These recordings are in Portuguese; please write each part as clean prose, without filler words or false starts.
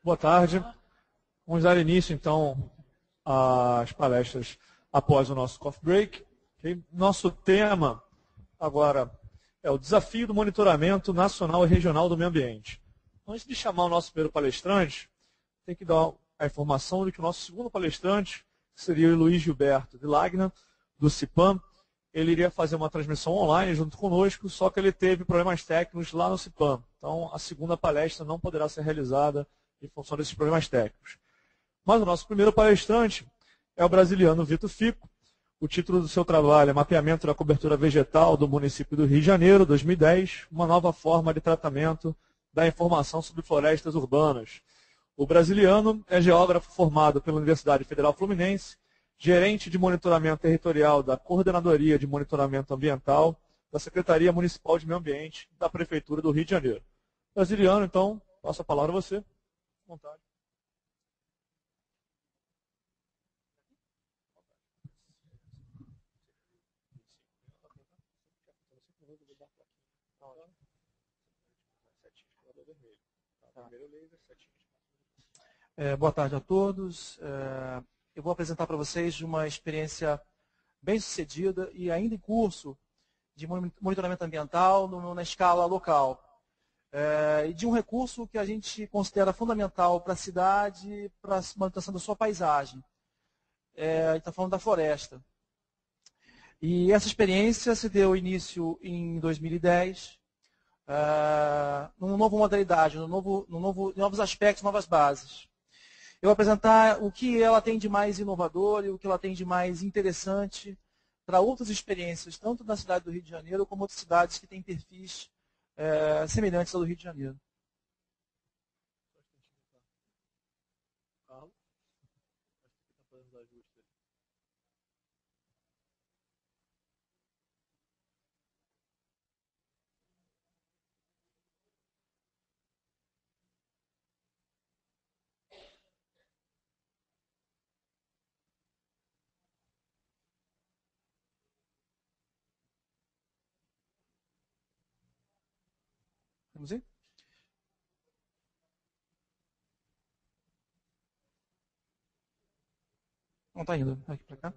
Boa tarde. Vamos dar início, então, às palestras após o nosso coffee break. Okay? Nosso tema agora é o desafio do monitoramento nacional e regional do meio ambiente. Antes de chamar o nosso primeiro palestrante, tem que dar a informação de que o nosso segundo palestrante, que seria o Luiz Gilberto de Lagna, do CIPAM, ele iria fazer uma transmissão online junto conosco, só que ele teve problemas técnicos lá no CIPAM. Então, a segunda palestra não poderá ser realizada em função desses problemas técnicos. Mas o nosso primeiro palestrante é o brasiliano Vitor Fico. O título do seu trabalho é Mapeamento da Cobertura Vegetal do Município do Rio de Janeiro, 2010, uma nova forma de tratamento da informação sobre florestas urbanas. O brasiliano é geógrafo formado pela Universidade Federal Fluminense, gerente de monitoramento territorial da Coordenadoria de Monitoramento Ambiental da Secretaria Municipal de Meio Ambiente da Prefeitura do Rio de Janeiro. Brasiliano, então, passo a palavra a você. À vontade. Boa tarde a todos. Eu vou apresentar para vocês uma experiência bem sucedida e ainda em curso de monitoramento ambiental na escala local. E de um recurso que a gente considera fundamental para a cidade, para a manutenção da sua paisagem. A gente está falando da floresta. E essa experiência se deu início em 2010, numa nova modalidade, novos aspectos, novas bases. Eu vou apresentar o que ela tem de mais inovador e o que ela tem de mais interessante para outras experiências, tanto na cidade do Rio de Janeiro, como outras cidades que têm perfis semelhantes ao do Rio de Janeiro. Vamos ir? Não está indo. Aqui para cá.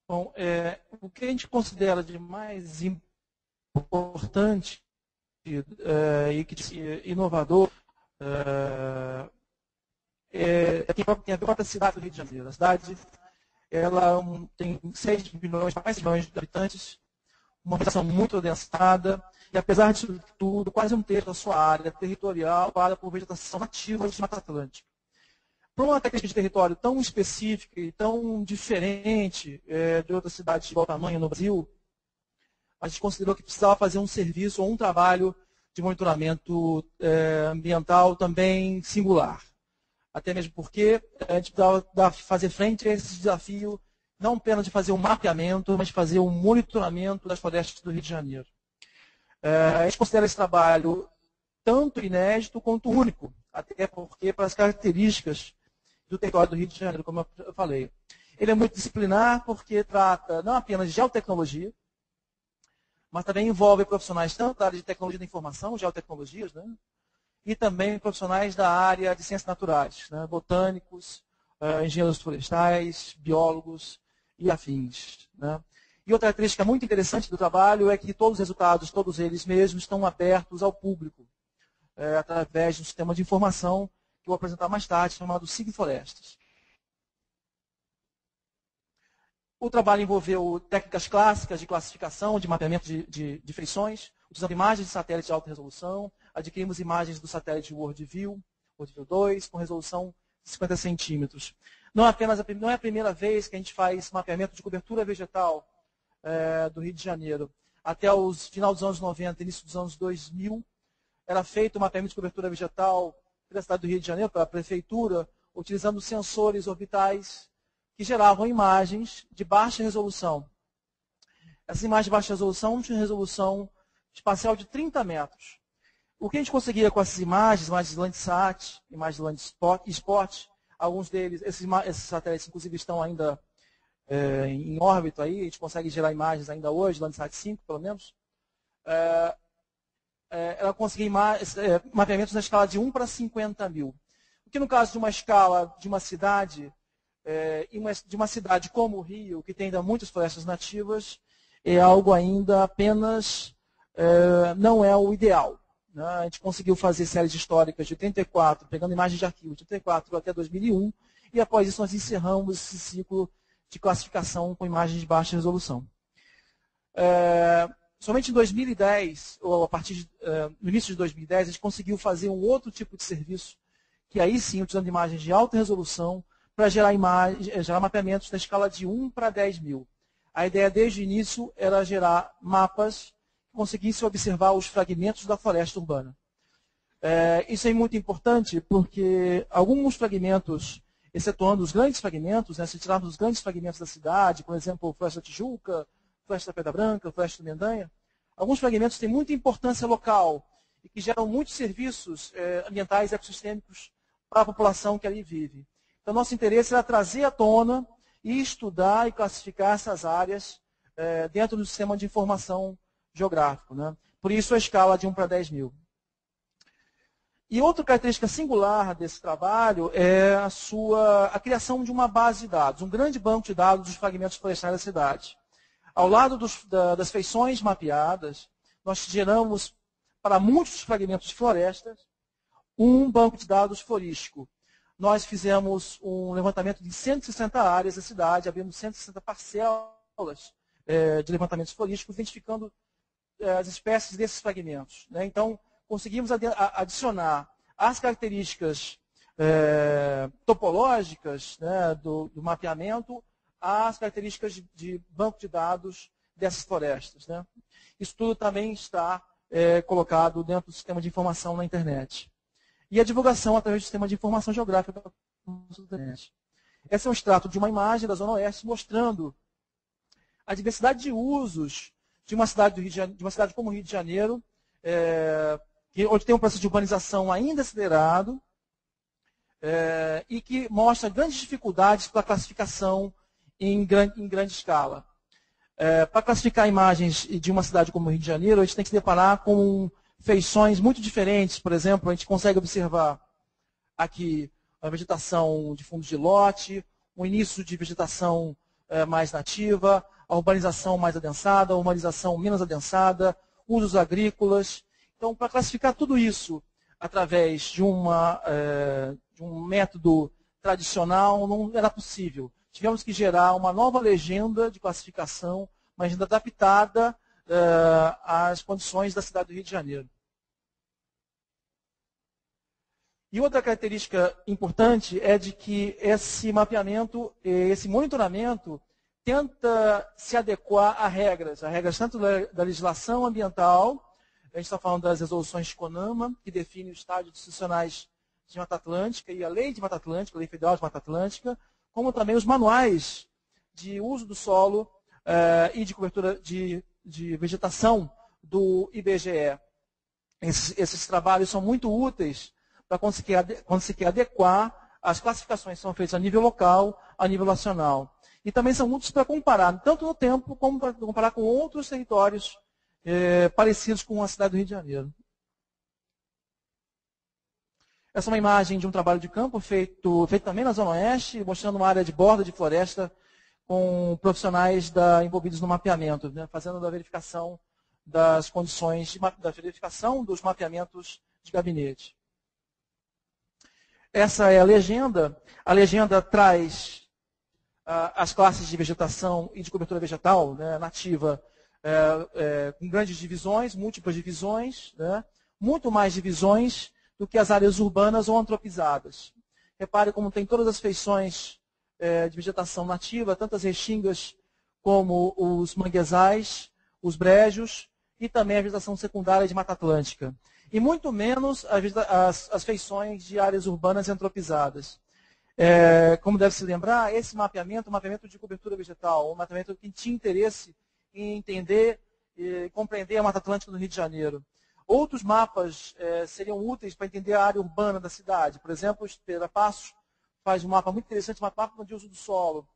Bom, o que a gente considera de mais importante e que inovador tem a ver com a cidade do Rio de Janeiro. A cidade ela tem 6 milhões, mais de 6 milhões de habitantes, uma população muito densada, e apesar disso tudo, quase um terço da sua área territorial ocupada por vegetação nativa de Mata Atlântica. Por uma característica de território tão específica e tão diferente de outras cidades de igual tamanho no Brasil, a gente considerou que precisava fazer um serviço ou um trabalho de monitoramento ambiental também singular. Até mesmo porque a gente precisava fazer frente a esse desafio, não apenas de fazer um mapeamento, mas de fazer um monitoramento das florestas do Rio de Janeiro. A gente considera esse trabalho tanto inédito quanto único, até porque para as características do território do Rio de Janeiro, como eu falei. Ele é muito disciplinar porque trata não apenas de geotecnologia, mas também envolve profissionais tanto da área de tecnologia da informação, geotecnologias, né, e também profissionais da área de ciências naturais, né, botânicos, engenheiros florestais, biólogos e afins. Né. E outra característica muito interessante do trabalho é que todos os resultados, todos eles mesmos, estão abertos ao público, através de um sistema de informação que eu vou apresentar mais tarde, chamado SigFlorestas. O trabalho envolveu técnicas clássicas de classificação, de mapeamento de feições, utilizando imagens de satélite de alta resolução, adquirimos imagens do satélite WorldView 2, com resolução de 50 centímetros. Não é a primeira vez que a gente faz mapeamento de cobertura vegetal do Rio de Janeiro. Até o final dos anos 90, início dos anos 2000, era feito o mapeamento de cobertura vegetal pela cidade do Rio de Janeiro, pela prefeitura, utilizando sensores orbitais que geravam imagens de baixa resolução. Essas imagens de baixa resolução tinham resolução espacial de 30 metros. O que a gente conseguia com essas imagens de Landsat, imagens de Landspot, Alguns deles, esses satélites, inclusive, estão ainda em órbita aí, a gente consegue gerar imagens ainda hoje, Landsat 5, pelo menos. Ela conseguiu mapeamentos na escala de 1 para 50 mil. O que no caso de uma escala de uma cidade, de uma cidade como o Rio, que tem ainda muitas florestas nativas, é algo ainda apenas, não é o ideal. Né? A gente conseguiu fazer séries históricas de 84, pegando imagens de arquivo de 84 até 2001, e após isso nós encerramos esse ciclo de classificação com imagens de baixa resolução. Somente em 2010, ou no início de 2010, a gente conseguiu fazer um outro tipo de serviço, que aí sim, utilizando imagens de alta resolução, para gerar mapeamentos na escala de 1 para 10 mil. A ideia desde o início era gerar mapas que conseguissem observar os fragmentos da floresta urbana. Isso é muito importante porque alguns fragmentos, excetuando os grandes fragmentos, né, se tirarmos os grandes fragmentos da cidade, por exemplo, Floresta da Tijuca, Floresta da Pedra Branca, Floresta do Mendanha, alguns fragmentos têm muita importância local e que geram muitos serviços ambientais e ecossistêmicos para a população que ali vive. Então, nosso interesse era trazer à tona e estudar e classificar essas áreas dentro do sistema de informação geográfico. Né? Por isso, a escala de 1 para 10 mil. E outra característica singular desse trabalho é a criação de uma base de dados, um grande banco de dados dos fragmentos florestais da cidade. Ao lado das feições mapeadas, nós geramos, para muitos fragmentos de florestas, um banco de dados florístico. Nós fizemos um levantamento de 160 áreas da cidade, abrimos 160 parcelas de levantamentos florísticos, identificando as espécies desses fragmentos. Né? Então, conseguimos adicionar as características topológicas, né, do mapeamento às características de banco de dados dessas florestas. Né? Isso tudo também está colocado dentro do sistema de informação na internet. E a divulgação através do sistema de informação geográfica da internet. Esse é um extrato de uma imagem da Zona Oeste mostrando a diversidade de usos de uma cidade como o Rio de Janeiro, onde tem um processo de urbanização ainda acelerado e que mostra grandes dificuldades para a classificação em grande escala. Para classificar imagens de uma cidade como o Rio de Janeiro, a gente tem que se deparar com feições muito diferentes. Por exemplo, a gente consegue observar aqui a vegetação de fundo de lote, o início de vegetação mais nativa, a urbanização mais adensada, a urbanização menos adensada, usos agrícolas. Então, para classificar tudo isso através de um método tradicional, não era possível. Tivemos que gerar uma nova legenda de classificação, uma legenda adaptada às condições da cidade do Rio de Janeiro. E outra característica importante é de que esse mapeamento, esse monitoramento, tenta se adequar a regras tanto da legislação ambiental. A gente está falando das resoluções de CONAMA, que define os estádios institucionais de Mata Atlântica e a Lei de Mata Atlântica, a Lei Federal de Mata Atlântica, como também os manuais de uso do solo e de cobertura de vegetação do IBGE. Esses trabalhos são muito úteis para conseguir adequar as classificações que são feitas a nível local, a nível nacional. E também são úteis para comparar, tanto no tempo, como para comparar com outros territórios parecidos com a cidade do Rio de Janeiro. Essa é uma imagem de um trabalho de campo feito também na Zona Oeste, mostrando uma área de borda de floresta com profissionais envolvidos no mapeamento, né, fazendo a verificação das condições, da verificação dos mapeamentos de gabinete. Essa é a legenda. A legenda traz as classes de vegetação e de cobertura vegetal, né, nativa, com grandes divisões, múltiplas divisões, né, muito mais divisões do que as áreas urbanas ou antropizadas. Repare como tem todas as feições de vegetação nativa, tanto as restingas como os manguezais, os brejos e também a vegetação secundária de Mata Atlântica. E muito menos as feições de áreas urbanas e antropizadas. Como deve se lembrar, esse mapeamento é um mapeamento de cobertura vegetal, um mapeamento que tinha interesse em entender e compreender a Mata Atlântica do Rio de Janeiro. Outros mapas seriam úteis para entender a área urbana da cidade. Por exemplo, os Pereira Passos faz um mapa muito interessante, um mapa de uso do solo,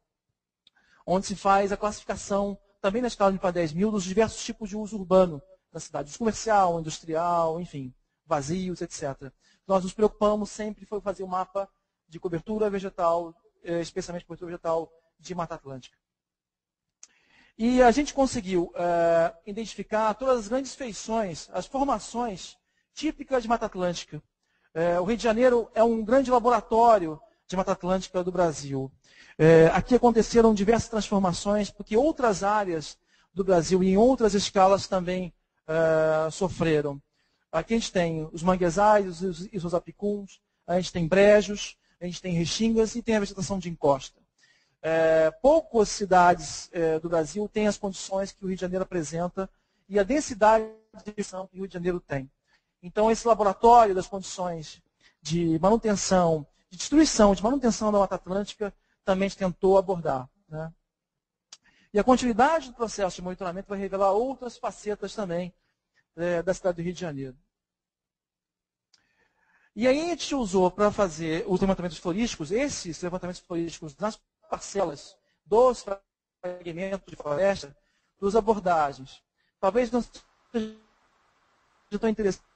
onde se faz a classificação, também na escala de para 10 mil, dos diversos tipos de uso urbano da cidade, uso comercial, industrial, enfim, vazios, etc. Nós nos preocupamos sempre foi fazer um mapa de cobertura vegetal, especialmente cobertura vegetal de Mata Atlântica. E a gente conseguiu identificar todas as grandes feições, as formações típicas de Mata Atlântica. O Rio de Janeiro é um grande laboratório de Mata Atlântica do Brasil. Aqui aconteceram diversas transformações, porque outras áreas do Brasil e em outras escalas também sofreram. Aqui a gente tem os manguezais e os apicuns, a gente tem brejos, a gente tem restingas e tem a vegetação de encosta. Poucas cidades do Brasil têm as condições que o Rio de Janeiro apresenta e a densidade de vegetação que o Rio de Janeiro tem. Então, esse laboratório das condições de manutenção, de destruição, de manutenção da Mata Atlântica, também a gente tentou abordar, né? E a continuidade do processo de monitoramento vai revelar outras facetas também da cidade do Rio de Janeiro. E aí a gente usou para fazer os levantamentos florísticos, esses levantamentos florísticos nas parcelas dos fragmentos de floresta, dos abordagens. Talvez não seja tão interessante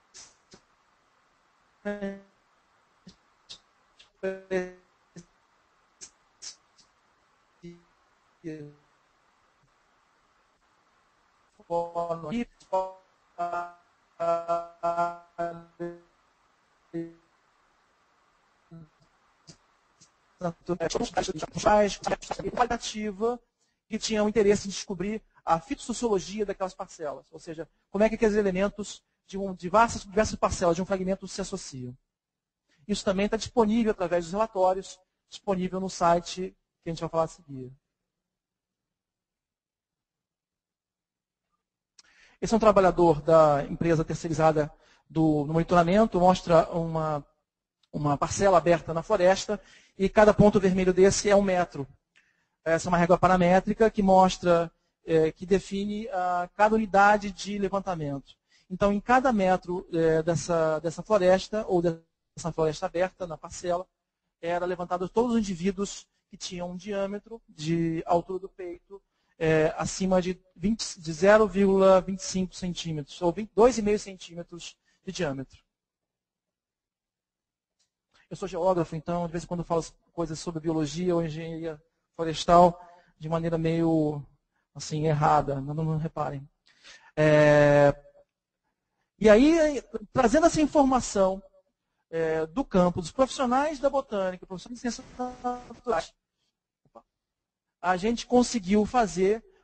qualitativa que tinha o interesse em descobrir a fitossociologia daquelas parcelas, ou seja, como é que aqueles elementos de diversas parcelas de um fragmento se associam. Isso também está disponível através dos relatórios, disponível no site que a gente vai falar a seguir. Esse é um trabalhador da empresa terceirizada no monitoramento, mostra uma parcela aberta na floresta e cada ponto vermelho desse é 1 metro. Essa é uma régua paramétrica que mostra, que define cada unidade de levantamento. Então, em cada metro dessa floresta, ou dessa floresta aberta na parcela, era levantado todos os indivíduos que tinham um diâmetro de altura do peito acima de 0,25 centímetros, ou 2,5 centímetros de diâmetro. Eu sou geógrafo, então, de vez em quando falo coisas sobre biologia ou engenharia florestal de maneira meio assim, errada, não reparem. E aí, trazendo essa informação do campo, dos profissionais da botânica, profissionais de ciências naturais, a gente conseguiu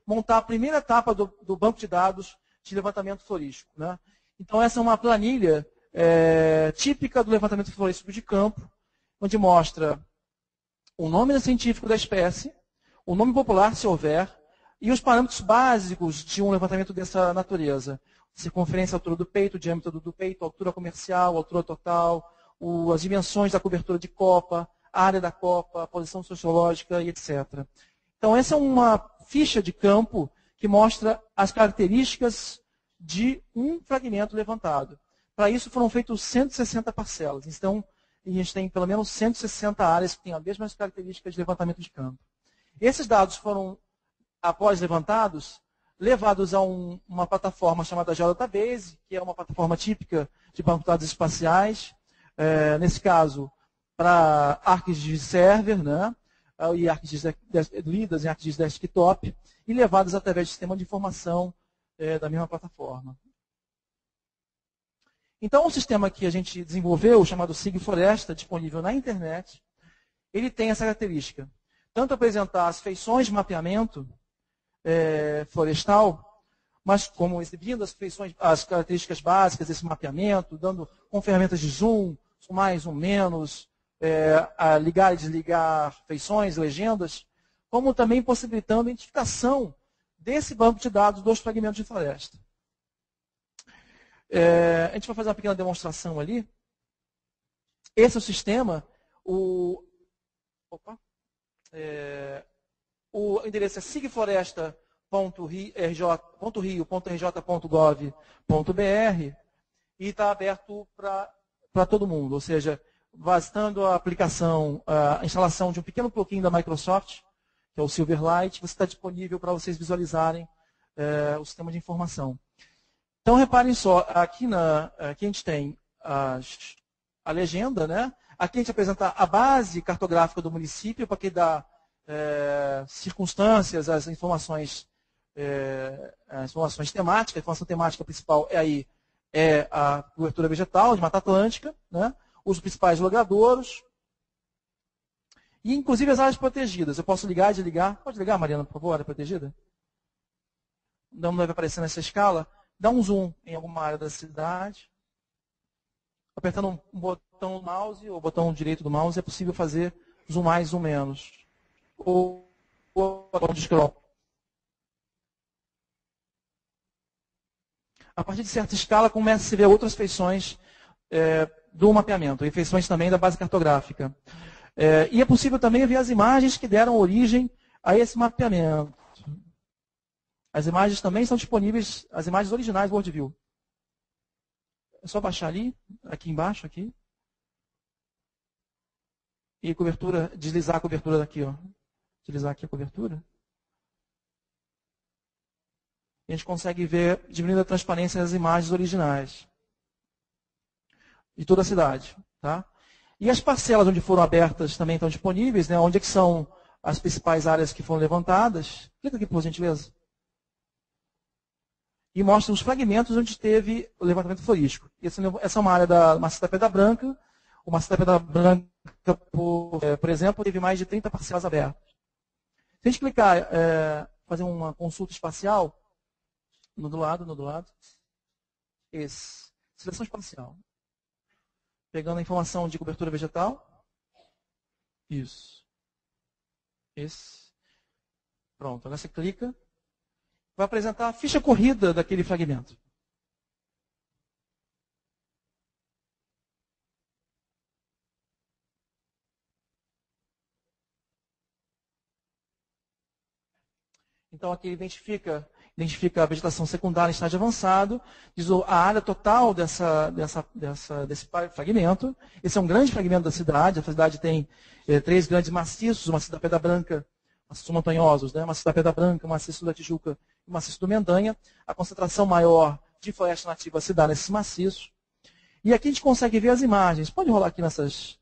montar a primeira etapa do banco de dados de levantamento florístico, né? Então, essa é uma planilha típica do levantamento florístico de campo, onde mostra o nome científico da espécie, o nome popular, se houver, e os parâmetros básicos de um levantamento dessa natureza. Circunferência, altura do peito, diâmetro do peito, altura comercial, altura total, as dimensões da cobertura de copa, área da copa, posição sociológica e etc. Então, essa é uma ficha de campo que mostra as características de um fragmento levantado. Para isso foram feitas 160 parcelas. Então, a gente tem pelo menos 160 áreas que têm as mesmas características de levantamento de campo. Esses dados foram, após levantados, levados a uma plataforma chamada Geodatabase, que é uma plataforma típica de banco de dados espaciais, nesse caso, para ArcGIS Server, né? E ArcGIS lidas em ArcGIS Desktop, e levadas através do sistema de informação da mesma plataforma. Então, o sistema que a gente desenvolveu, chamado SigFloresta, disponível na internet, ele tem essa característica. Tanto apresentar as feições de mapeamento florestal, mas como exibindo as características básicas desse mapeamento, com ferramentas de zoom mais, zoom menos, a ligar e desligar feições, legendas, como também possibilitando a identificação desse banco de dados dos fragmentos de floresta. A gente vai fazer uma pequena demonstração ali. Esse é o sistema. O endereço é sigfloresta.rio.rj.gov.br e está aberto para todo mundo. Ou seja, bastando a aplicação, a instalação de um pequeno plugin da Microsoft, que é o Silverlight, você está disponível para vocês visualizarem o sistema de informação. Então, reparem só, aqui a gente tem a legenda, né? Aqui a gente apresenta a base cartográfica do município, para que dá circunstâncias, as informações temáticas. A informação temática principal é a cobertura vegetal de Mata Atlântica, né? Os principais logradouros, e inclusive as áreas protegidas. Eu posso ligar e desligar. Pode ligar, Mariana, por favor, área protegida? Não deve aparecer nessa escala. Dá um zoom em alguma área da cidade. Apertando um botão do mouse, ou o botão direito do mouse, é possível fazer zoom mais, zoom menos. Ou botão de scroll. A partir de certa escala, começa a se ver outras feições do mapeamento, e feições também da base cartográfica. E é possível também ver as imagens que deram origem a esse mapeamento. As imagens também são disponíveis, as imagens originais do WorldView. É só baixar ali, aqui embaixo, aqui. E cobertura, deslizar a cobertura daqui, ó. Deslizar aqui a cobertura. E a gente consegue ver, diminuindo a transparência das imagens originais de toda a cidade. Tá? E as parcelas onde foram abertas também estão disponíveis, né? Onde é que são as principais áreas que foram levantadas. Clica aqui, por gentileza. E mostra os fragmentos onde teve o levantamento florístico. Essa é uma área da Maciça da Pedra Branca. O Maciça da Pedra Branca, por exemplo, teve mais de 30 parcelas abertas. Se a gente clicar, fazer uma consulta espacial, no do lado. Esse. Seleção espacial. Pegando a informação de cobertura vegetal. Isso. Esse. Pronto, agora você clica. Vai apresentar a ficha corrida daquele fragmento. Então, aqui identifica a vegetação secundária em estágio avançado, diz a área total desse fragmento. Esse é um grande fragmento da cidade. A cidade tem 3 grandes maciços, o maciço da Pedra Branca, maciços montanhosos, né? Maciço da Pedra Branca, o maciço da Tijuca e o maciço do Mendanha. A concentração maior de floresta nativa se dá nesses maciços. E aqui a gente consegue ver as imagens. Pode rolar aqui nessas...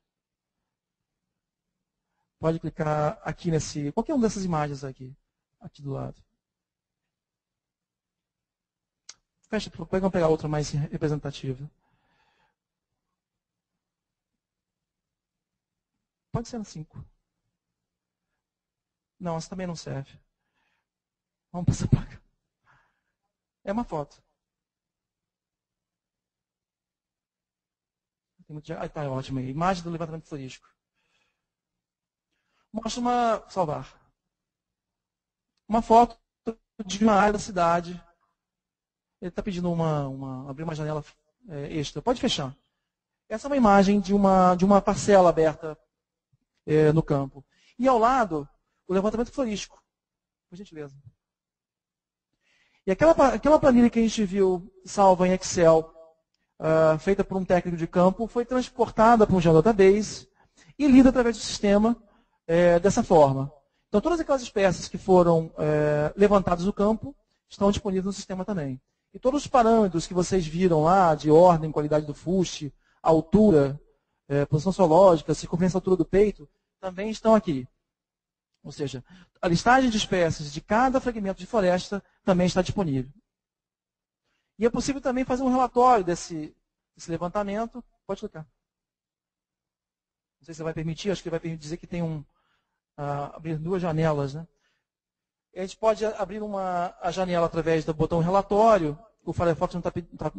Pode clicar aqui nesse... Qualquer uma dessas imagens aqui do lado. Fecha, vamos pegar outra mais representativa. Pode ser na 5. Não, essa também não serve. Vamos passar para cá. É uma foto. Está ótimo aí. Imagem do levantamento florístico. Mostra uma... Salvar. Uma foto de uma área da cidade. Ele está pedindo abrir uma janela extra. Pode fechar. Essa é uma imagem de uma parcela aberta no campo. E ao lado, o levantamento florístico. Por gentileza. E aquela planilha que a gente viu salva em Excel, feita por um técnico de campo, foi transportada para um geodatabase e lida através do sistema dessa forma. Então, todas aquelas espécies que foram levantadas do campo estão disponíveis no sistema também. E todos os parâmetros que vocês viram lá, de ordem, qualidade do fuste, altura, posição zoológica, circunferência altura do peito, também estão aqui. Ou seja, a listagem de espécies de cada fragmento de floresta também está disponível. E é possível também fazer um relatório desse levantamento. Pode clicar. Não sei se vai permitir, acho que vai dizer que tem abrir 2 janelas, né? A gente pode abrir a janela através do botão relatório. O Firefox não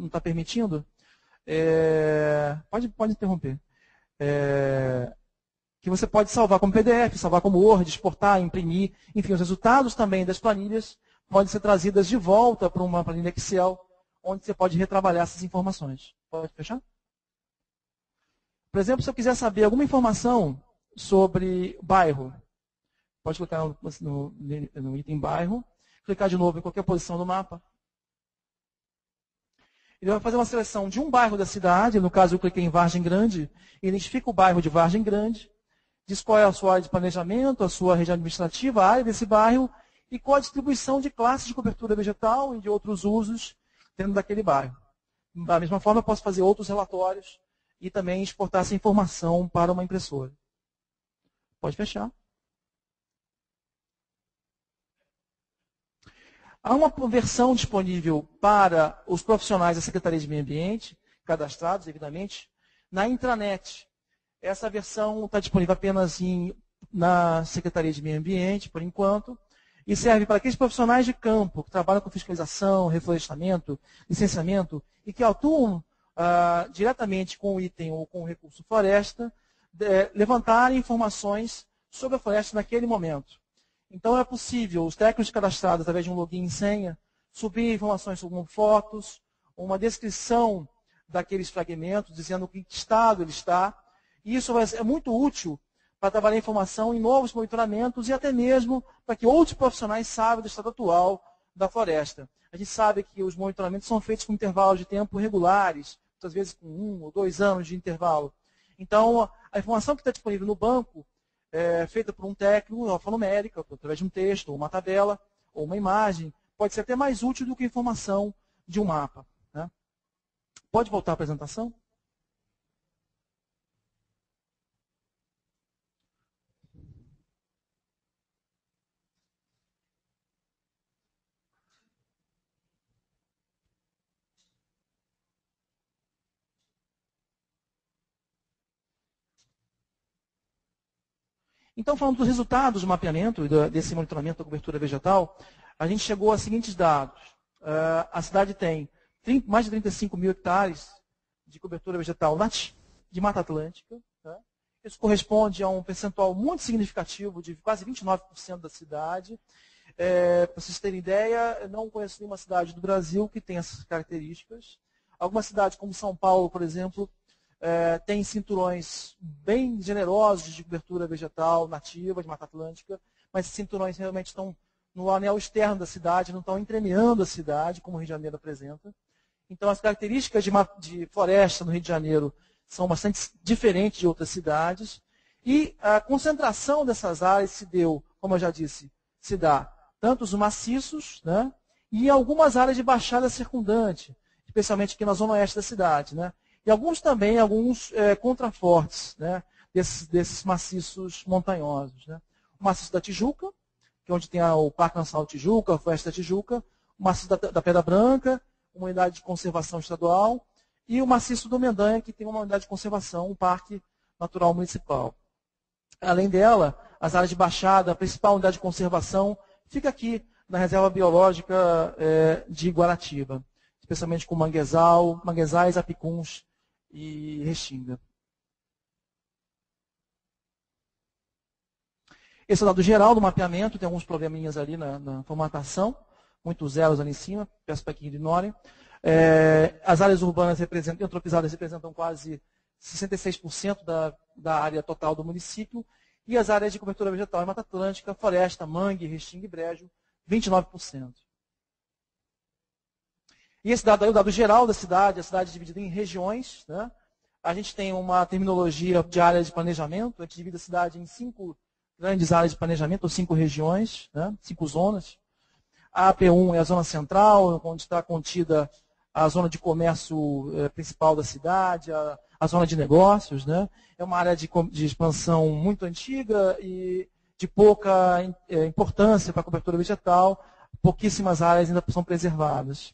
está permitindo. Pode interromper. Que você pode salvar como PDF, salvar como Word, exportar, imprimir. Enfim, os resultados também das planilhas podem ser trazidas de volta para uma planilha Excel, onde você pode retrabalhar essas informações. Pode fechar? Por exemplo, se eu quiser saber alguma informação sobre bairro, pode clicar no item bairro, clicar de novo em qualquer posição do mapa. Ele vai fazer uma seleção de um bairro da cidade, no caso eu cliquei em Vargem Grande, identifica o bairro de Vargem Grande, diz qual é a sua área de planejamento, a sua região administrativa, a área desse bairro e qual a distribuição de classes de cobertura vegetal e de outros usos dentro daquele bairro. Da mesma forma, eu posso fazer outros relatórios e também exportar essa informação para uma impressora. Pode fechar. Há uma versão disponível para os profissionais da Secretaria de Meio Ambiente, cadastrados, evidentemente, na intranet. Essa versão está disponível apenas na Secretaria de Meio Ambiente, por enquanto, e serve para aqueles profissionais de campo que trabalham com fiscalização, reflorestamento, licenciamento e que atuam diretamente com o item ou com o recurso floresta, levantarem informações sobre a floresta naquele momento. Então é possível os técnicos cadastrados, através de um login e senha, subir informações como fotos, uma descrição daqueles fragmentos, dizendo em que estado ele está. E isso é muito útil para trabalhar informação em novos monitoramentos e até mesmo para que outros profissionais saibam do estado atual da floresta. A gente sabe que os monitoramentos são feitos com intervalos de tempo regulares, muitas vezes com 1 ou 2 anos de intervalo. Então, a informação que está disponível no banco é feita por um técnico, alfanumérica, através de um texto, ou uma tabela, ou uma imagem, pode ser até mais útil do que a informação de um mapa. Né? Pode voltar à apresentação? Então, falando dos resultados do mapeamento e desse monitoramento da cobertura vegetal, a gente chegou a seguintes dados. A cidade tem mais de 35 mil hectares de cobertura vegetal nativa de Mata Atlântica. Tá? Isso corresponde a um percentual muito significativo de quase 29% da cidade. Para vocês terem ideia, eu não conheço nenhuma cidade do Brasil que tenha essas características. Algumas cidades, como São Paulo, por exemplo, tem cinturões bem generosos de cobertura vegetal nativa de Mata Atlântica, mas esses cinturões realmente estão no anel externo da cidade, não estão entremeando a cidade, como o Rio de Janeiro apresenta. Então, as características de floresta no Rio de Janeiro são bastante diferentes de outras cidades. E a concentração dessas áreas se deu, como eu já disse, se dá tanto os maciços, né, e algumas áreas de baixada circundante, especialmente aqui na zona oeste da cidade. Né, e alguns contrafortes, né, desses maciços montanhosos. Né. O maciço da Tijuca, que é onde tem o Parque Nacional Tijuca, a Floresta da Tijuca, o maciço da Pedra Branca, uma unidade de conservação estadual, e o maciço do Mendanha, que tem uma unidade de conservação, um parque natural municipal. Além dela, as áreas de baixada, a principal unidade de conservação, fica aqui na Reserva Biológica de Guaratiba, especialmente com manguezais, apicuns e restinga. Esse é o dado geral do mapeamento, tem alguns probleminhas ali na formatação, muitos zeros ali em cima, peço para que ignorem. As áreas urbanas antropizadas representam quase 66% da área total do município, e as áreas de cobertura vegetal em Mata Atlântica, floresta, mangue, restinga e brejo, 29%. E esse dado aí é o dado geral da cidade, a cidade é dividida em regiões. Né? A gente tem uma terminologia de área de planejamento, a gente divide a cidade em 5 grandes áreas de planejamento, ou 5 regiões, né? 5 zonas. A AP1 é a zona central, onde está contida a zona de comércio principal da cidade, a zona de negócios. Né? É uma área de expansão muito antiga e de pouca importância para a cobertura vegetal. Pouquíssimas áreas ainda são preservadas.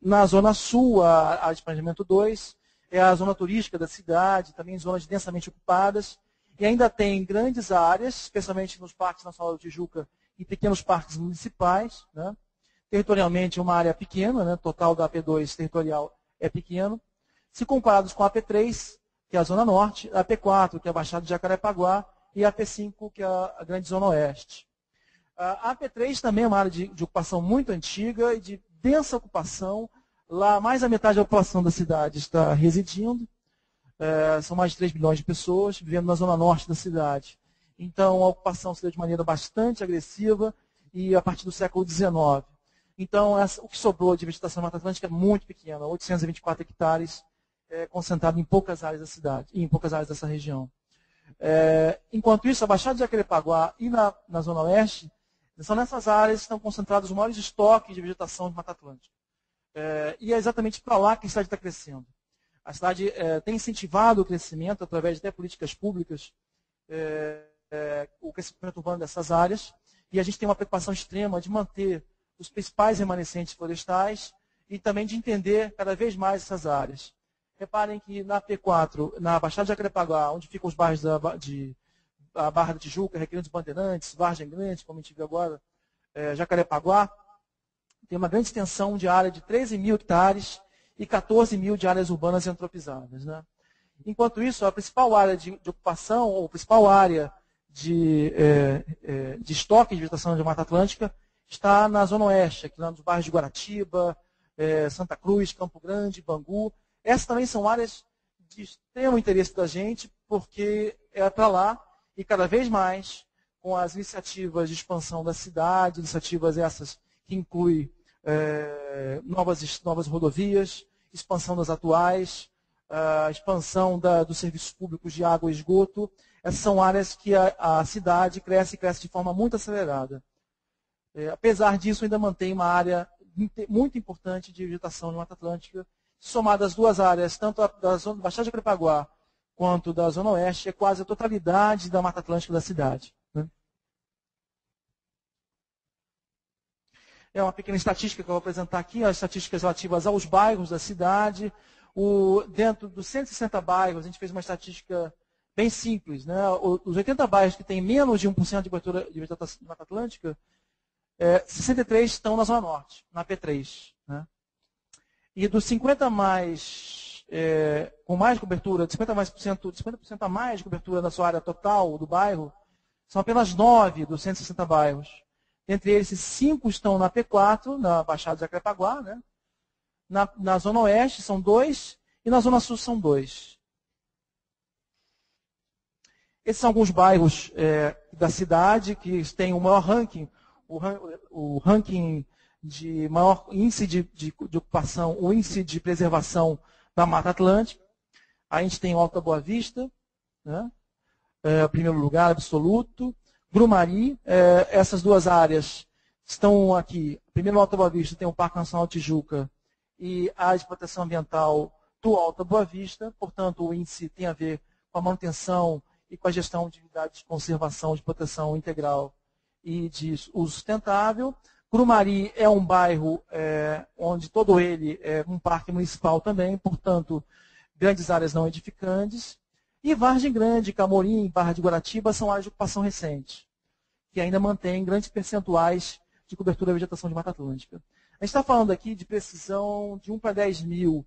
Na zona sul, a área de planejamento 2 é a zona turística da cidade, também zonas densamente ocupadas. E ainda tem grandes áreas, especialmente nos parques Nacional do Tijuca e pequenos parques municipais. Né? Territorialmente, uma área pequena, né? O total da AP2 territorial é pequeno. Se comparados com a AP3, que é a Zona Norte, a AP4, que é a Baixada de Jacarepaguá, e a AP5, que é a Grande Zona Oeste. A AP3 também é uma área de ocupação muito antiga e de densa ocupação. Lá, mais da metade da população da cidade está residindo. São mais de 3 milhões de pessoas vivendo na zona norte da cidade. Então, a ocupação se deu de maneira bastante agressiva e a partir do século XIX. Então, o que sobrou de vegetação na Mata Atlântica é muito pequena, 824 hectares, concentrado em poucas áreas da cidade, em poucas áreas dessa região. Enquanto isso, a Baixada de Jacarepaguá e na Zona Oeste, são nessas áreas que estão concentrados os maiores estoques de vegetação de Mata Atlântica. E é exatamente para lá que a cidade está crescendo. A cidade tem incentivado o crescimento através de até políticas públicas, o crescimento urbano dessas áreas, e a gente tem uma preocupação extrema de manter os principais remanescentes florestais e também de entender cada vez mais essas áreas. Reparem que na P4, na Baixada de Jacarepaguá, onde ficam os bairros a Barra da Tijuca, Recreio dos Bandeirantes, Vargem Grande, como a gente viu agora, Jacarepaguá, tem uma grande extensão de área de 13 mil hectares e 14 mil de áreas urbanas antropizadas, né? Enquanto isso, a principal área de ocupação, ou a principal área de estoque de vegetação de Mata Atlântica está na Zona Oeste, aqui lá nos bairros de Guaratiba, Santa Cruz, Campo Grande, Bangu. Essas também são áreas de extremo interesse da gente, porque é para lá, e cada vez mais, com as iniciativas de expansão da cidade, iniciativas essas que incluem novas rodovias, expansão das atuais, a expansão dos serviços públicos de água e esgoto. Essas são áreas que a cidade cresce de forma muito acelerada. Apesar disso, ainda mantém uma área muito importante de vegetação de Mata Atlântica, somada às duas áreas, tanto da zona Baixada de Jacarepaguá quanto da Zona Oeste, é quase a totalidade da Mata Atlântica da cidade, né? É uma pequena estatística que eu vou apresentar aqui, as estatísticas relativas aos bairros da cidade. Dentro dos 160 bairros, a gente fez uma estatística bem simples, né? Os 80 bairros que têm menos de 1% de cobertura de vegetação de Mata Atlântica, 63 estão na Zona Norte, na P3. Né? E dos 50 mais, com mais cobertura, de 50% a mais de cobertura na sua área total do bairro, são apenas 9 dos 160 bairros. Entre eles, 5 estão na P4, na Baixada de Jacarepaguá, né? Na Zona Oeste são 2 e na Zona Sul são 2. Esses são alguns bairros da cidade que têm o maior ranking, o ranking de maior índice de ocupação, o índice de preservação da Mata Atlântica. A gente tem o Alta Boa Vista, né? Primeiro lugar absoluto. Grumari, essas duas áreas estão aqui. Primeiro, Alta Boa Vista tem o Parque Nacional Tijuca e a área de proteção ambiental do Alta Boa Vista. Portanto, o índice tem a ver com a manutenção e com a gestão de atividades de conservação, de proteção integral e de uso sustentável. Grumari é um bairro onde todo ele é um parque municipal também, portanto, grandes áreas não edificantes. E Vargem Grande, Camorim, Barra de Guaratiba são áreas de ocupação recente, que ainda mantêm grandes percentuais de cobertura da vegetação de Mata Atlântica. A gente está falando aqui de precisão de 1 para 10 mil.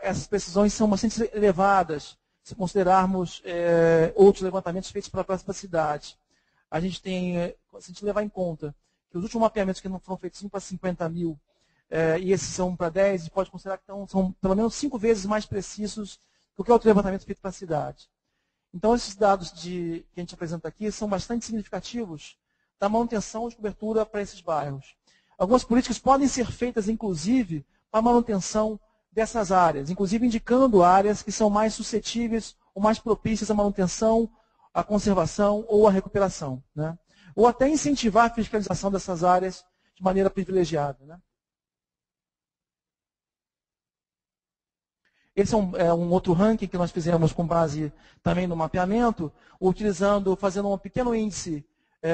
Essas precisões são bastante elevadas, se considerarmos outros levantamentos feitos pela própria cidade. A gente tem, se a gente levar em conta que os últimos mapeamentos que não foram feitos 5 para 50 mil, e esses são 1 para 10, a gente pode considerar que são pelo menos 5 vezes mais precisos do que outro levantamento feito para a cidade. Então, esses dados que a gente apresenta aqui são bastante significativos da manutenção de cobertura para esses bairros. Algumas políticas podem ser feitas, inclusive, para a manutenção dessas áreas, inclusive indicando áreas que são mais suscetíveis ou mais propícias à manutenção, à conservação ou à recuperação, né? Ou até incentivar a fiscalização dessas áreas de maneira privilegiada, né? Esse é um outro ranking que nós fizemos com base também no mapeamento, fazendo um pequeno índice,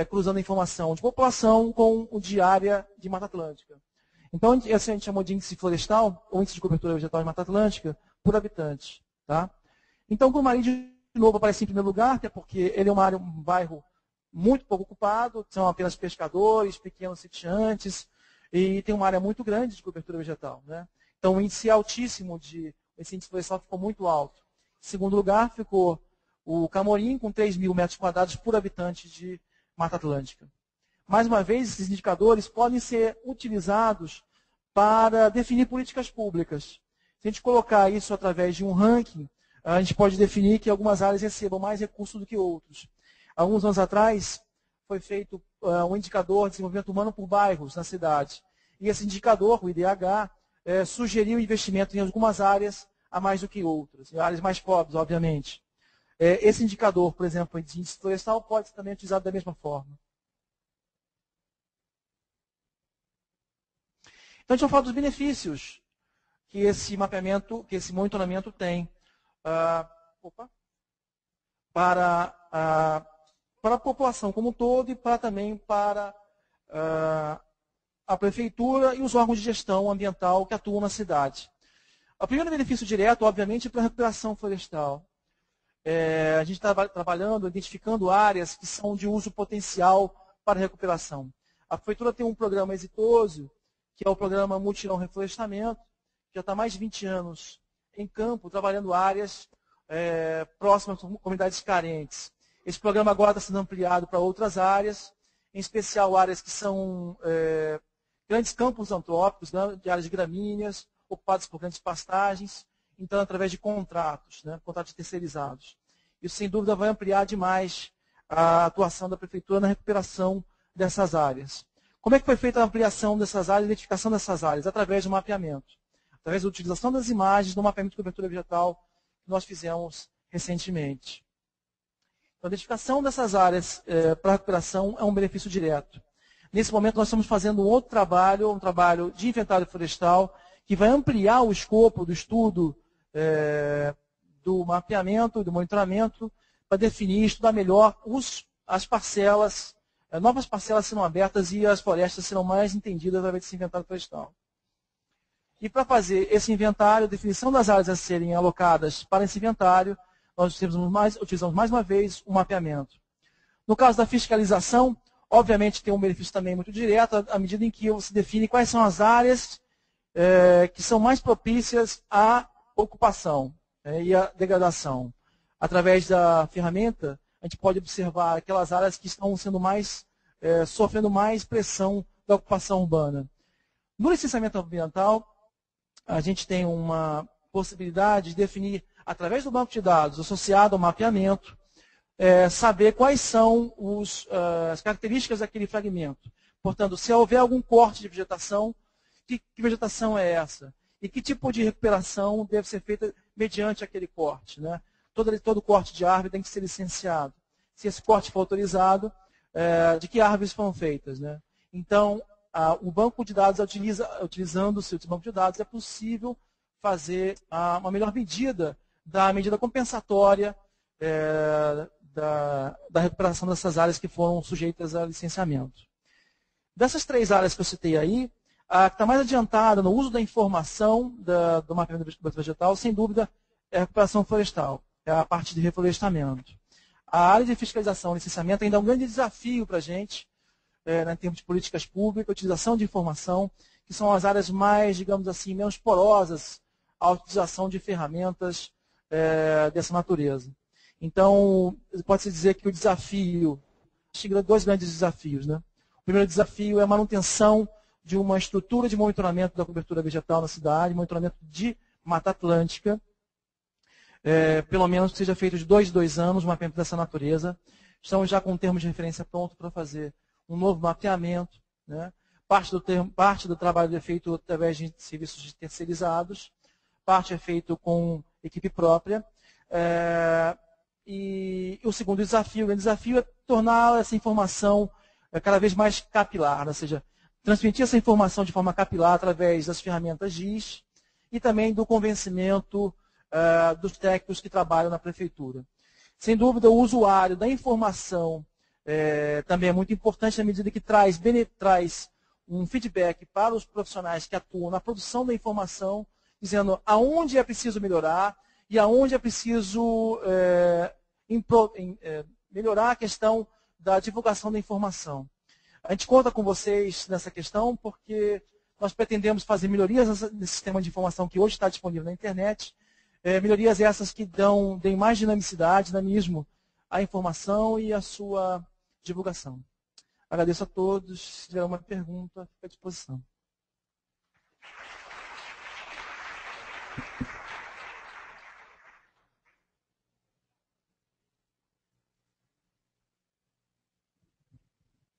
cruzando a informação de população com o de área de Mata Atlântica. Então, esse a gente chamou de índice florestal, ou índice de cobertura vegetal de Mata Atlântica, por habitante. Tá? Então, o Grumari, de novo, aparece em primeiro lugar, até porque ele é um bairro muito pouco ocupado, são apenas pescadores, pequenos sitiantes, e tem uma área muito grande de cobertura vegetal. Né? Então, o índice altíssimo esse índice florestal ficou muito alto. Em segundo lugar, ficou o Camorim, com 3 mil metros quadrados por habitante de Mata Atlântica. Mais uma vez, esses indicadores podem ser utilizados para definir políticas públicas. Se a gente colocar isso através de um ranking, a gente pode definir que algumas áreas recebam mais recursos do que outros. Alguns anos atrás, foi feito um indicador de desenvolvimento humano por bairros na cidade. E esse indicador, o IDH, sugeriu investimento em algumas áreas a mais do que outras, em áreas mais pobres, obviamente. Esse indicador, por exemplo, de índice florestal, pode ser também utilizado da mesma forma. Então, a gente vai falar dos benefícios que esse mapeamento, que esse monitoramento tem para a população como um todo e também para a prefeitura e os órgãos de gestão ambiental que atuam na cidade. O primeiro benefício direto, obviamente, é para a recuperação florestal. A gente está trabalhando, identificando áreas que são de uso potencial para a recuperação. A prefeitura tem um programa exitoso, que é o programa Mutirão Reflorestamento, que já está há mais de 20 anos em campo, trabalhando áreas próximas a comunidades carentes. Esse programa agora está sendo ampliado para outras áreas, em especial áreas que são grandes campos antrópicos, né, de áreas de gramíneas, ocupadas por grandes pastagens, então através de contratos, né, contratos terceirizados. Isso, sem dúvida, vai ampliar demais a atuação da prefeitura na recuperação dessas áreas. Como é que foi feita a ampliação dessas áreas, a identificação dessas áreas? Através do mapeamento. Através da utilização das imagens do mapeamento de cobertura vegetal que nós fizemos recentemente. Então, a identificação dessas áreas para a recuperação é um benefício direto. Nesse momento, nós estamos fazendo um outro trabalho, um trabalho de inventário florestal, que vai ampliar o escopo do estudo do mapeamento, do monitoramento, para definir e estudar melhor as parcelas, novas parcelas serão abertas e as florestas serão mais entendidas através desse inventário florestal. E para fazer esse inventário, a definição das áreas a serem alocadas para esse inventário, nós utilizamos mais uma vez o mapeamento. No caso da fiscalização, obviamente tem um benefício também muito direto, à medida em que você define quais são as áreas que são mais propícias à ocupação e à degradação. Através da ferramenta, a gente pode observar aquelas áreas que estão sendo sofrendo mais pressão da ocupação urbana. No licenciamento ambiental, a gente tem uma possibilidade de definir, através do banco de dados associado ao mapeamento, saber quais são as características daquele fragmento. Portanto, se houver algum corte de vegetação, que vegetação é essa? E que tipo de recuperação deve ser feita mediante aquele corte? Né? Todo corte de árvore tem que ser licenciado. Se esse corte for autorizado, de que árvores foram feitas? Né? Então, o banco de dados, utilizando o seu banco de dados, é possível fazer uma melhor medida da medida compensatória da recuperação dessas áreas que foram sujeitas a licenciamento. Dessas 3 áreas que eu citei aí, a que está mais adiantada no uso da informação do mapeamento vegetal, sem dúvida, é a recuperação florestal, é a parte de reflorestamento. A área de fiscalização e licenciamento ainda é um grande desafio para a gente, em termos de políticas públicas, utilização de informação, que são as áreas mais, digamos assim, menos porosas à utilização de ferramentas dessa natureza. Então, pode-se dizer que o desafio, chega a 2 grandes desafios. Né? O primeiro desafio é a manutenção de uma estrutura de monitoramento da cobertura vegetal na cidade, monitoramento de Mata Atlântica, pelo menos que seja feito de 2 em 2 anos, um mapeamento dessa natureza. Estamos já com termos de referência pronto para fazer um novo mapeamento. Né? Parte do trabalho é feito através de serviços terceirizados, parte é feito com equipe própria. E o segundo desafio, o grande desafio é tornar essa informação cada vez mais capilar, ou seja, transmitir essa informação de forma capilar através das ferramentas GIS e também do convencimento dos técnicos que trabalham na prefeitura. Sem dúvida, o usuário da informação também é muito importante na medida que traz um feedback para os profissionais que atuam na produção da informação, dizendo aonde é preciso melhorar e aonde é preciso melhorar a questão da divulgação da informação. A gente conta com vocês nessa questão porque nós pretendemos fazer melhorias nesse sistema de informação que hoje está disponível na internet, melhorias essas que deem mais dinamicidade, dinamismo à informação e à sua divulgação. Agradeço a todos. Se tiver uma pergunta, fico à disposição.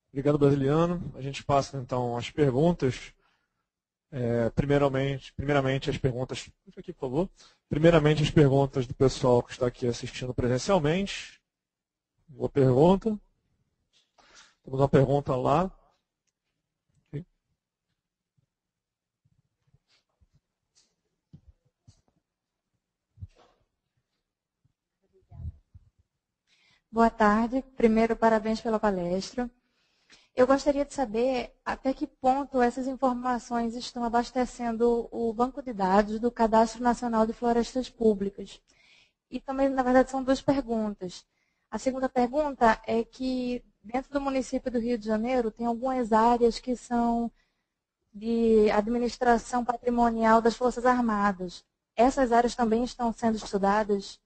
Obrigado, Brasiliano. A gente passa, então, as perguntas Primeiramente as perguntas. Aqui, por favor. Primeiramente as perguntas do pessoal que está aqui assistindo presencialmente. Boa pergunta. Temos uma pergunta lá. Okay. Boa tarde. Primeiro, parabéns pela palestra. Eu gostaria de saber até que ponto essas informações estão abastecendo o banco de dados do Cadastro Nacional de Florestas Públicas. E também, na verdade, são duas perguntas. A segunda pergunta é que dentro do município do Rio de Janeiro tem algumas áreas que são de administração patrimonial das Forças Armadas. Essas áreas também estão sendo estudadas?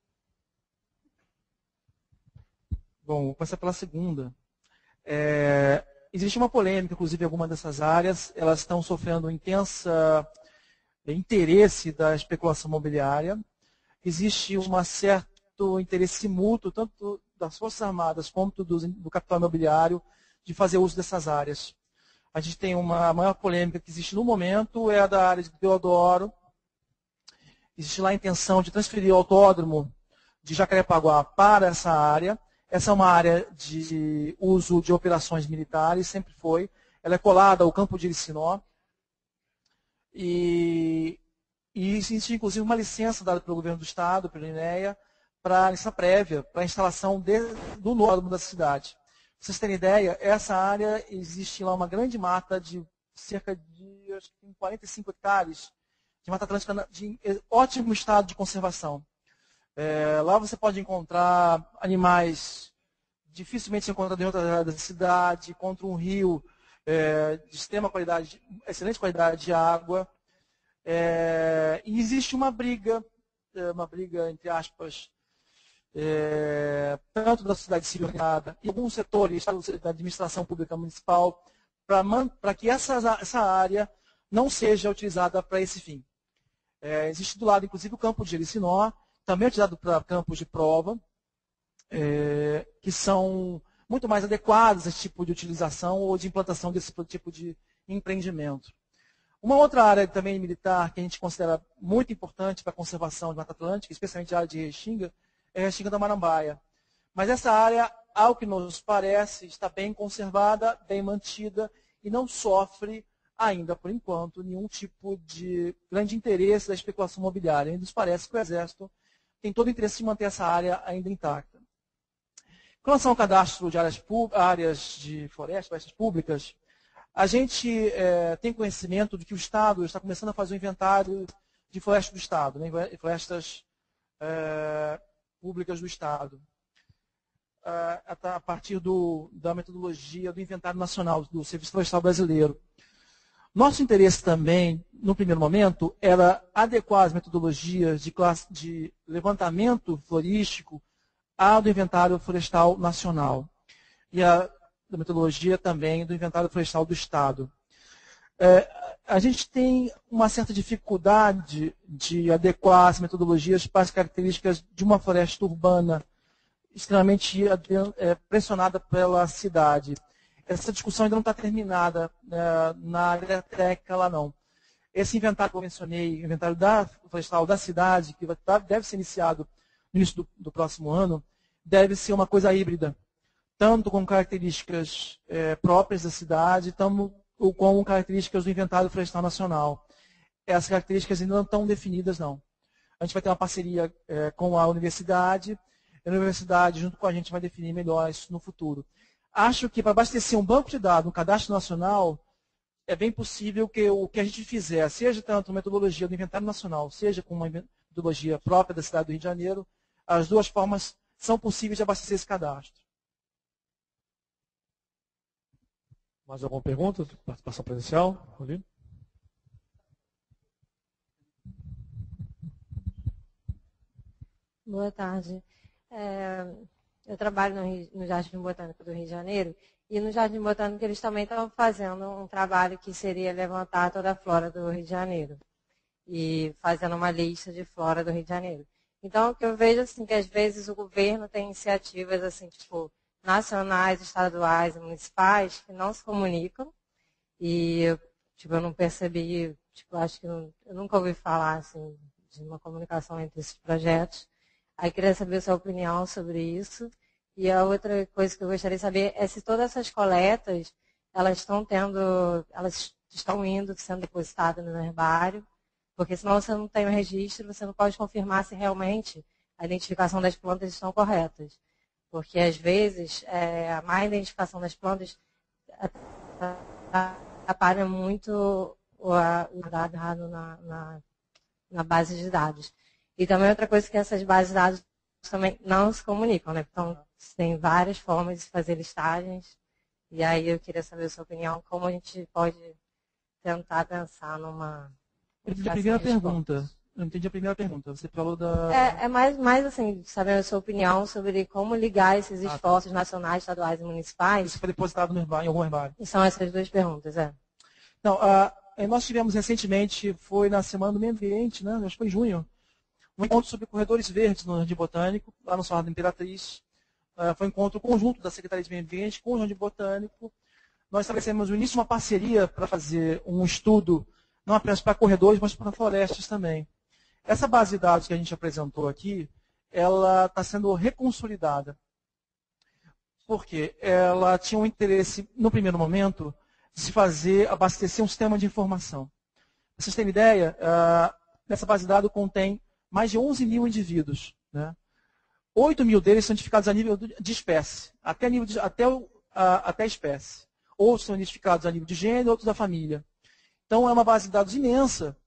Bom, vou começar pela segunda. Existe uma polêmica, inclusive, em algumas dessas áreas. Elas estão sofrendo um intenso interesse da especulação imobiliária. Existe um certo interesse mútuo, tanto das Forças Armadas quanto do capital imobiliário, de fazer uso dessas áreas. A gente tem a maior polêmica que existe no momento é a da área de Deodoro. Existe lá a intenção de transferir o autódromo de Jacarepaguá para essa área. Essa é uma área de uso de operações militares, sempre foi. Ela é colada ao campo de Iricinó. E existe, inclusive, uma licença dada pelo governo do Estado, pela INEA, para licença prévia, para a instalação do novo da cidade. Para vocês terem ideia, essa área existe lá uma grande mata de cerca de acho que 45 hectares de Mata Atlântica de ótimo estado de conservação. Lá você pode encontrar animais dificilmente se encontra em outra área da cidade, contra um rio de extrema qualidade, excelente qualidade de água. E existe uma briga entre aspas, tanto da sociedade civil e alguns setores da administração pública municipal, para que essa área não seja utilizada para esse fim. Existe do lado, inclusive, o campo de Jericinó, também utilizado para campos de prova, que são muito mais adequados a esse tipo de utilização ou de implantação desse tipo de empreendimento. Uma outra área também militar que a gente considera muito importante para a conservação de Mata Atlântica, especialmente a área de Restinga, é a Restinga da Marambaia. Mas essa área, ao que nos parece, está bem conservada, bem mantida e não sofre ainda, por enquanto, nenhum tipo de grande interesse da especulação imobiliária. Ainda nos parece que o Exército tem todo o interesse de manter essa área ainda intacta. Com relação ao cadastro de áreas de florestas públicas, a gente tem conhecimento de que o Estado está começando a fazer um inventário de florestas do Estado, né, florestas públicas do Estado, a partir da metodologia do Inventário Nacional do Serviço Florestal Brasileiro. Nosso interesse também, no primeiro momento, era adequar as metodologias de levantamento florístico à do Inventário Florestal Nacional e a da metodologia também do Inventário Florestal do Estado. A gente tem uma certa dificuldade de adequar as metodologias para as características de uma floresta urbana extremamente pressionada pela cidade. Essa discussão ainda não está terminada na área técnica lá não. Esse inventário que eu mencionei, o inventário florestal da cidade, que deve ser iniciado no início do próximo ano, deve ser uma coisa híbrida, tanto com características próprias da cidade, tanto com características do Inventário Florestal Nacional. Essas características ainda não estão definidas, não. A gente vai ter uma parceria com a universidade, e a universidade, junto com a gente, vai definir melhor isso no futuro. Acho que para abastecer um banco de dados, um cadastro nacional, é bem possível que o que a gente fizer, seja tanto uma metodologia do Inventário Nacional, seja com uma metodologia própria da cidade do Rio de Janeiro, as duas formas são possíveis de abastecer esse cadastro. Mais alguma pergunta? Participação presencial? Rodrigo? Boa tarde. Eu trabalho no Jardim Botânico do Rio de Janeiro e no Jardim Botânico eles também estão fazendo um trabalho que seria levantar toda a flora do Rio de Janeiro e fazendo uma lista de flora do Rio de Janeiro. Então, o que eu vejo assim, que às vezes o governo tem iniciativas assim, tipo, nacionais, estaduais e municipais que não se comunicam e tipo, eu não percebi Tipo, acho que eu nunca ouvi falar assim, de uma comunicação entre esses projetos. Aí queria saber a sua opinião sobre isso. E a outra coisa que eu gostaria de saber é se todas essas coletas, elas estão indo, sendo depositadas no herbário, porque senão você não tem o registro, você não pode confirmar se realmente a identificação das plantas estão corretas. Porque, às vezes, a má identificação das plantas atrapalha muito o dado errado na base de dados. E também outra coisa que essas bases de dados também não se comunicam, né? Então, tem várias formas de fazer listagens. E aí eu queria saber a sua opinião, como a gente pode tentar pensar numa... Eu entendi a primeira pergunta. Eu entendi a primeira pergunta. Você falou da... É mais assim, saber a sua opinião sobre como ligar esses esforços nacionais, estaduais e municipais. Isso foi depositado no herbário, em algum herbário. E são essas duas perguntas, Não, nós tivemos recentemente, foi na Semana do Meio Ambiente, né? Acho que foi em junho, um encontro sobre corredores verdes no Jardim Botânico, lá no Salão da Imperatriz. Foi um encontro conjunto da Secretaria de Meio Ambiente com o Jardim Botânico. Nós estabelecemos no início uma parceria para fazer um estudo, não apenas para corredores, mas para florestas também. Essa base de dados que a gente apresentou aqui, ela está sendo reconsolidada. Por quê? Ela tinha um interesse, no primeiro momento, de se abastecer um sistema de informação. Para vocês terem ideia, nessa base de dados contém mais de 11 mil indivíduos, né? 8 mil deles são identificados a nível de espécie, até espécie. Outros são identificados a nível de gênero, outros da família. Então, é uma base de dados imensa,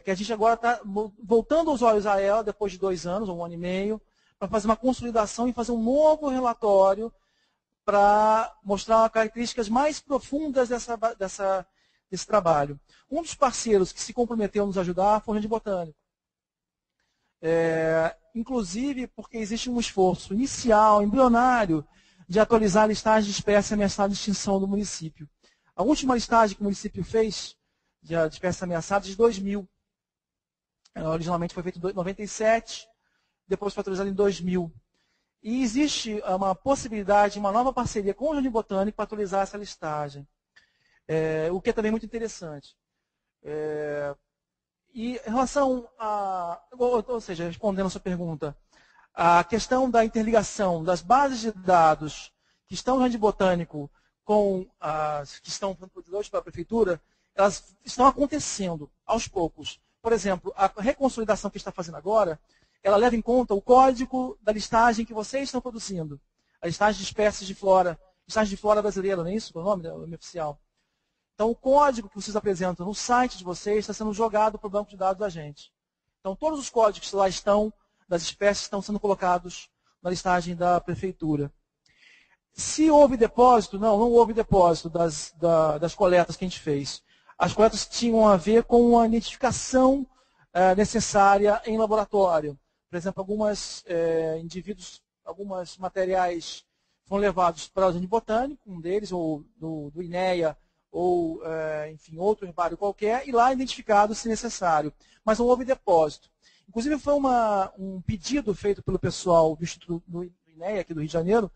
que a gente agora está voltando os olhos a ela, depois de 2 anos, ou 1 ano e meio, para fazer uma consolidação e fazer um novo relatório para mostrar características mais profundas desse trabalho. Um dos parceiros que se comprometeu a nos ajudar foi o Jardim Botânico. Inclusive porque existe um esforço inicial, embrionário, de atualizar a listagem de espécies ameaçadas de extinção do município. A última listagem que o município fez de espécies ameaçadas é de 2000. Originalmente foi feito em 97, depois foi atualizado em 2000. E existe uma possibilidade, uma nova parceria com o Jardim Botânico para atualizar essa listagem. O que é também muito interessante. E em relação ou seja, respondendo a sua pergunta, a questão da interligação das bases de dados que estão no Jardim Botânico com as que estão hoje para a prefeitura, elas estão acontecendo aos poucos. Por exemplo, a reconsolidação que está fazendo agora, ela leva em conta o código da listagem que vocês estão produzindo. A listagem de espécies de flora, listagem de flora brasileira, não é isso? O nome oficial. Então, o código que vocês apresentam no site de vocês está sendo jogado para o banco de dados da gente. Então, todos os códigos que lá estão, das espécies, estão sendo colocados na listagem da prefeitura. Se houve depósito, não houve depósito das coletas que a gente fez. As coletas tinham a ver com a identificação necessária em laboratório. Por exemplo, alguns materiais foram levados para o Jardim Botânico, um deles, ou do INEA, ou, enfim, outro herbário qualquer, e lá identificado se necessário. Mas não houve depósito. Inclusive, foi um pedido feito pelo pessoal do Instituto do INEA, aqui do Rio de Janeiro,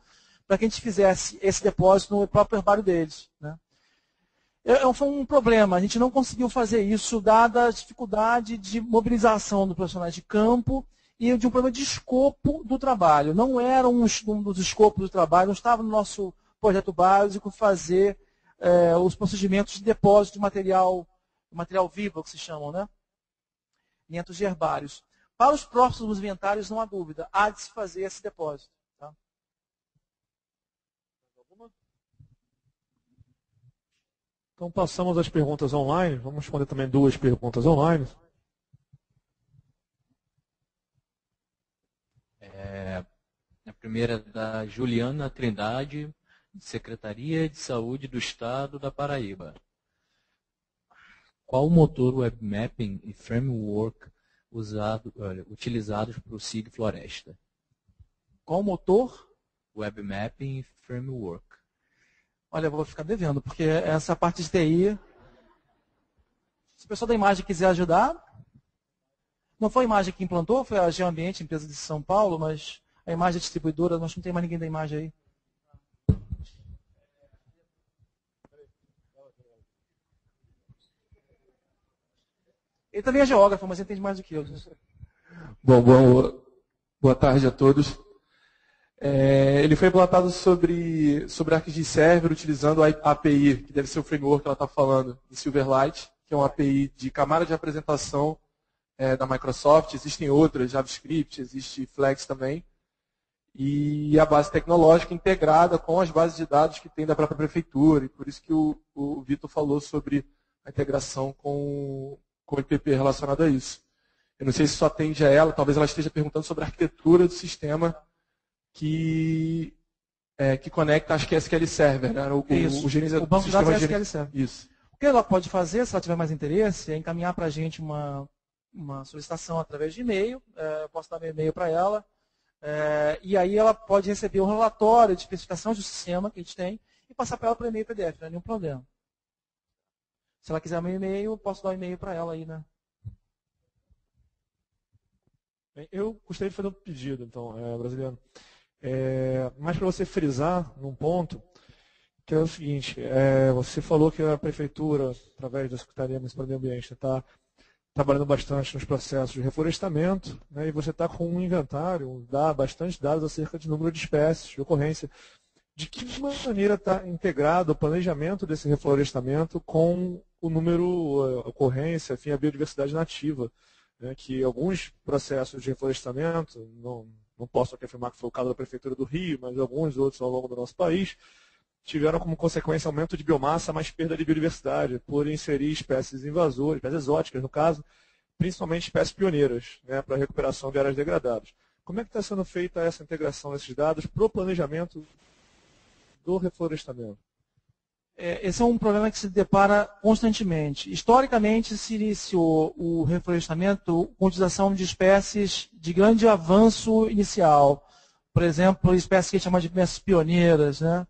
para que a gente fizesse esse depósito no próprio herbário deles, né? Foi um problema, a gente não conseguiu fazer isso, dada a dificuldade de mobilização dos profissionais de campo e de um problema de escopo do trabalho. Não era um dos escopos do trabalho, não estava no nosso projeto básico fazer os procedimentos de depósito de material vivo, que se chamam, né? Dentro de herbários. Para os próximos inventários, não há dúvida, há de se fazer esse depósito. Tá? Então, passamos às perguntas online. Vamos responder também 2 perguntas online. A primeira é da Juliana Trindade, Secretaria de Saúde do Estado da Paraíba. Qual o motor Web Mapping e Framework utilizados para o SIG Floresta? Qual o motor? Web Mapping e Framework. Olha, eu vou ficar devendo, porque essa parte de TI... Se o pessoal da imagem quiser ajudar... Não foi a imagem que implantou, foi a Geoambiente, empresa de São Paulo, mas a imagem é distribuidora, nós não tem mais ninguém da imagem aí. Ele também é geógrafo, mas entende mais do que eu. Bom, boa tarde a todos. Ele foi implantado sobre ArcGIS Server utilizando a API, que deve ser o framework que ela está falando, em Silverlight, que é uma API de camada de apresentação da Microsoft. Existem outras, JavaScript, existe Flex também. E a base tecnológica integrada com as bases de dados que tem da própria prefeitura. E por isso que o Vitor falou sobre a integração com o IPP relacionado a isso. Eu não sei se só atende a ela, talvez ela esteja perguntando sobre a arquitetura do sistema que conecta, acho que é SQL Server, né? O banco de dados é SQL Server. Isso. O que ela pode fazer, se ela tiver mais interesse, é encaminhar para a gente uma solicitação através de e-mail. Eu posso dar meu e-mail para ela. E aí ela pode receber um relatório de especificação do sistema que a gente tem e passar para ela por e-mail PDF, não é nenhum problema. Se ela quiser meu e-mail, eu posso dar um e-mail para ela aí, né? Eu gostaria de fazer um pedido, então, brasileiro. Mas para você frisar num ponto, que é o seguinte, você falou que a Prefeitura, através da Secretaria Municipal do Meio Ambiente, está trabalhando bastante nos processos de reflorestamento, né, e você está com um inventário, dá bastante dados acerca de número de espécies, de ocorrência. De que maneira está integrado o planejamento desse reflorestamento com o número, a ocorrência, enfim, a biodiversidade nativa? Que alguns processos de reflorestamento, não posso aqui afirmar que foi o caso da Prefeitura do Rio, mas alguns outros ao longo do nosso país, tiveram como consequência aumento de biomassa, mas perda de biodiversidade, por inserir espécies invasoras, espécies exóticas, no caso, principalmente espécies pioneiras, né, para a recuperação de áreas degradadas. Como é que está sendo feita essa integração desses dados para o planejamento do reflorestamento? Esse é um problema que se depara constantemente. Historicamente, se iniciou o reflorestamento com utilização de espécies de grande avanço inicial. Por exemplo, espécies que a gente chama de espécies pioneiras, né?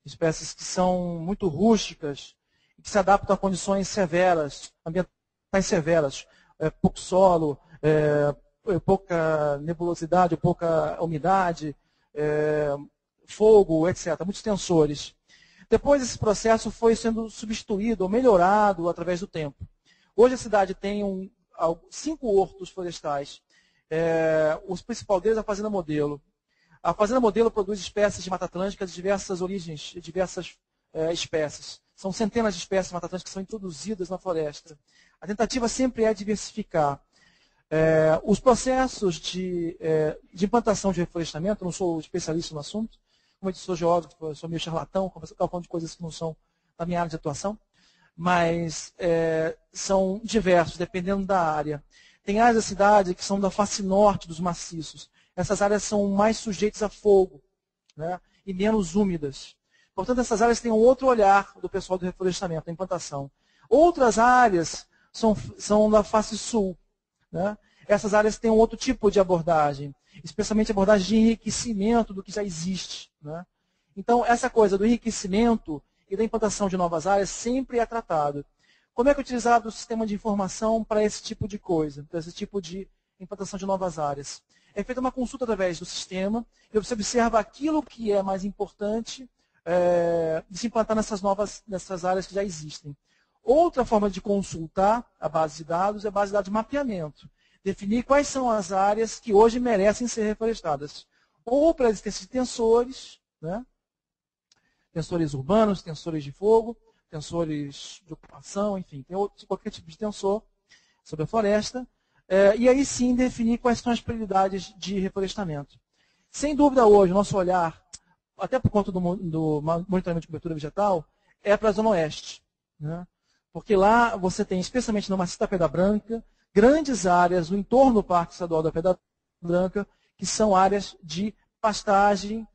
Espécies que são muito rústicas e que se adaptam a condições severas, ambientais severas, pouco solo, pouca nebulosidade, pouca umidade, fogo, etc. Muitos tensores. Depois esse processo foi sendo substituído ou melhorado através do tempo. Hoje a cidade tem 5 hortos florestais. O principal deles é a Fazenda Modelo. A Fazenda Modelo produz espécies de Mata Atlântica de diversas origens, de diversas espécies. São centenas de espécies de Mata Atlântica que são introduzidas na floresta. A tentativa sempre é diversificar. Os processos de implantação de reflorestamento, não sou especialista no assunto, como eu sou geógrafo, eu sou meio charlatão, falando de coisas que não são da minha área de atuação, mas são diversos, dependendo da área. Tem áreas da cidade que são da face norte dos maciços. Essas áreas são mais sujeitas a fogo, né, e menos úmidas. Portanto, essas áreas têm um outro olhar do pessoal do reflorestamento, da implantação. Outras áreas são da face sul, né? Essas áreas têm um outro tipo de abordagem, especialmente abordagem de enriquecimento do que já existe, né? Então, essa coisa do enriquecimento e da implantação de novas áreas sempre é tratado. Como é que é utilizado o sistema de informação para esse tipo de coisa, para esse tipo de implantação de novas áreas? É feita uma consulta através do sistema e você observa aquilo que é mais importante de se implantar nessas áreas que já existem. Outra forma de consultar a base de dados é a base de dados de mapeamento. Definir quais são as áreas que hoje merecem ser reflorestadas. Ou pela existência de tensores, né? Tensores urbanos, tensores de fogo, tensores de ocupação, enfim, tem qualquer tipo de tensor sobre a floresta. E aí sim definir quais são as prioridades de reflorestamento. Sem dúvida hoje, o nosso olhar, até por conta do monitoramento de cobertura vegetal, é para a Zona Oeste, né? Porque lá você tem, especialmente no maciço da Pedra Branca, grandes áreas no entorno do Parque Estadual da Pedra Branca, que são áreas de pastagem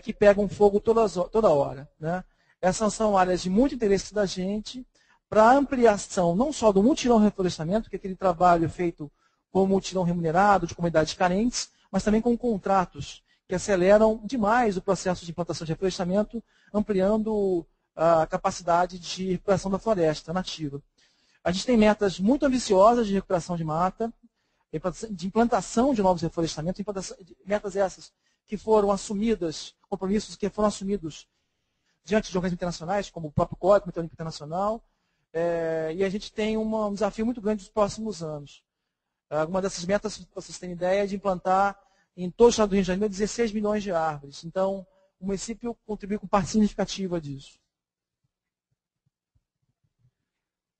que pegam fogo toda hora, né? Essas são áreas de muito interesse da gente para a ampliação não só do mutirão reflorestamento, que é aquele trabalho feito com mutirão remunerado de comunidades carentes, mas também com contratos que aceleram demais o processo de implantação de reflorestamento, ampliando a capacidade de recuperação da floresta nativa. A gente tem metas muito ambiciosas de recuperação de mata, de implantação de novos reflorestamentos, metas essas que foram assumidas, compromissos que foram assumidos diante de organismos internacionais, como o próprio Código Meteorológico Internacional, e a gente tem um desafio muito grande nos próximos anos. Uma dessas metas, para vocês terem ideia, é de implantar em todo o estado do Rio de Janeiro 16 milhões de árvores. Então, o município contribui com parte significativa disso.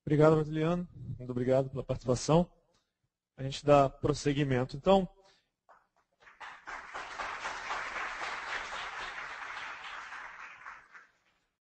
Obrigado, Brasiliano. Muito obrigado pela participação. A gente dá prosseguimento. Então,